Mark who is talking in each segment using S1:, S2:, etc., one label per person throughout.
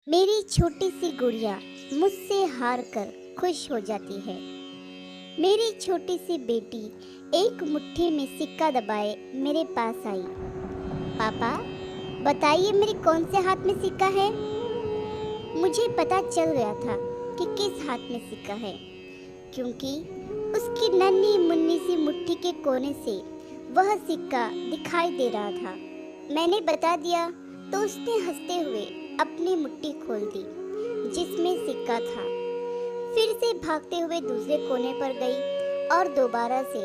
S1: मेरी छोटी सी गुड़िया मुझसे हार कर खुश हो जाती है। मेरी छोटी सी बेटी एक मुट्ठी में सिक्का दबाए मेरे पास आई। पापा, बताइए मेरे कौन से हाथ में सिक्का है। मुझे पता चल गया था कि किस हाथ में सिक्का है, क्योंकि उसकी नन्ही मुन्नी सी मुट्ठी के कोने से वह सिक्का दिखाई दे रहा था। मैंने बता दिया तो उसने हंसते हुए अपनी मुट्ठी खोल दी जिसमें सिक्का था। फिर से भागते हुए दूसरे कोने पर गई और दोबारा से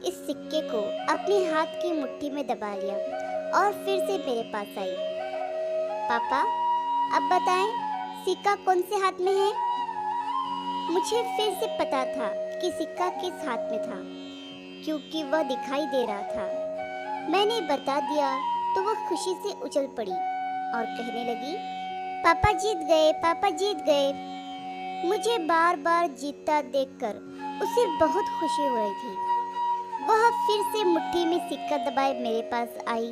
S1: इस सिक्के को अपने हाथ की मुट्ठी में दबा लिया और फिर से मेरे पास आई। पापा, अब बताएं सिक्का कौन से हाथ में है। मुझे फिर से पता था कि सिक्का किस हाथ में था, क्योंकि वह दिखाई दे रहा था। मैंने बता दिया तो वह खुशी से उछल पड़ी और कहने लगी, पापा जीत गए, पापा जीत गए। मुझे बार बार जीतता देखकर उसे बहुत खुशी हो रही थी। वह फिर से मुट्ठी में सिक्का दबाए मेरे पास आई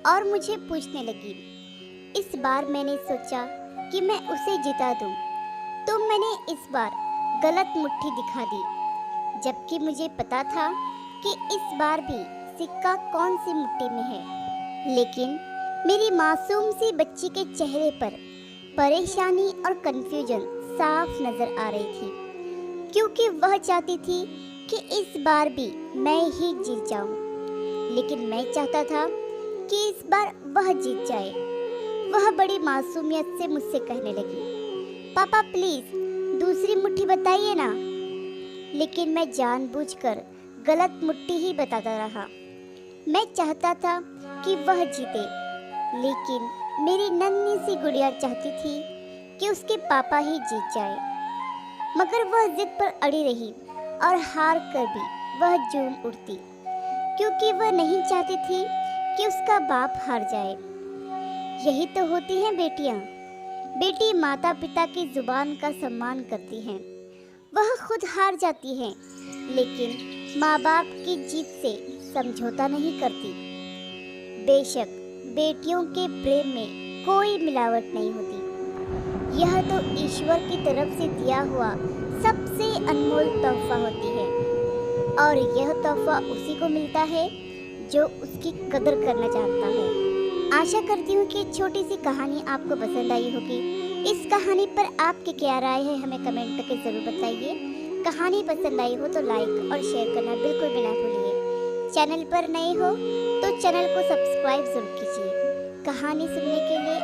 S1: और मुझे पूछने लगी। इस बार मैंने सोचा कि मैं उसे जिता दूं, तो मैंने इस बार गलत मुट्ठी दिखा दी, जबकि मुझे पता था कि इस बार भी सिक्का कौन सी मुट्ठी में है। लेकिन मेरी मासूम सी बच्ची के चेहरे पर परेशानी और कंफ्यूजन साफ नजर आ रही थी, क्योंकि वह चाहती थी कि इस बार भी मैं ही जीत जाऊं। लेकिन मैं चाहता था कि इस बार वह जीत जाए। वह बड़ी मासूमियत से मुझसे कहने लगी, पापा प्लीज दूसरी मुट्ठी बताइए ना। लेकिन मैं जानबूझकर गलत मुट्ठी ही बताता रहा। मैं चाहता था कि वह जीते, लेकिन मेरी नन्ही सी गुड़िया चाहती थी कि उसके पापा ही जीत जाए। मगर वह जिद पर अड़ी रही और हार कर भी वह झूम उठती, क्योंकि वह नहीं चाहती थी कि उसका बाप हार जाए। यही तो होती हैं बेटियां। बेटी माता पिता की जुबान का सम्मान करती हैं। वह खुद हार जाती हैं, लेकिन माँ बाप की जीत से समझौता नहीं करती। बेशक बेटियों के प्रेम में कोई मिलावट नहीं होती। यह तो ईश्वर की तरफ से दिया हुआ सबसे अनमोल तोहफा होती है, और यह तोहफा उसी को मिलता है जो उसकी कदर करना जानता है। आशा करती हूँ कि छोटी सी कहानी आपको पसंद आई होगी। इस कहानी पर आपकी क्या राय है हमें कमेंट करके ज़रूर बताइए। कहानी पसंद आई हो तो लाइक और शेयर करना बिल्कुल भी ना भूलिए। चैनल पर नए हो तो चैनल को सब्सक्राइब जरूर कीजिए। कहानी सुनने के लिए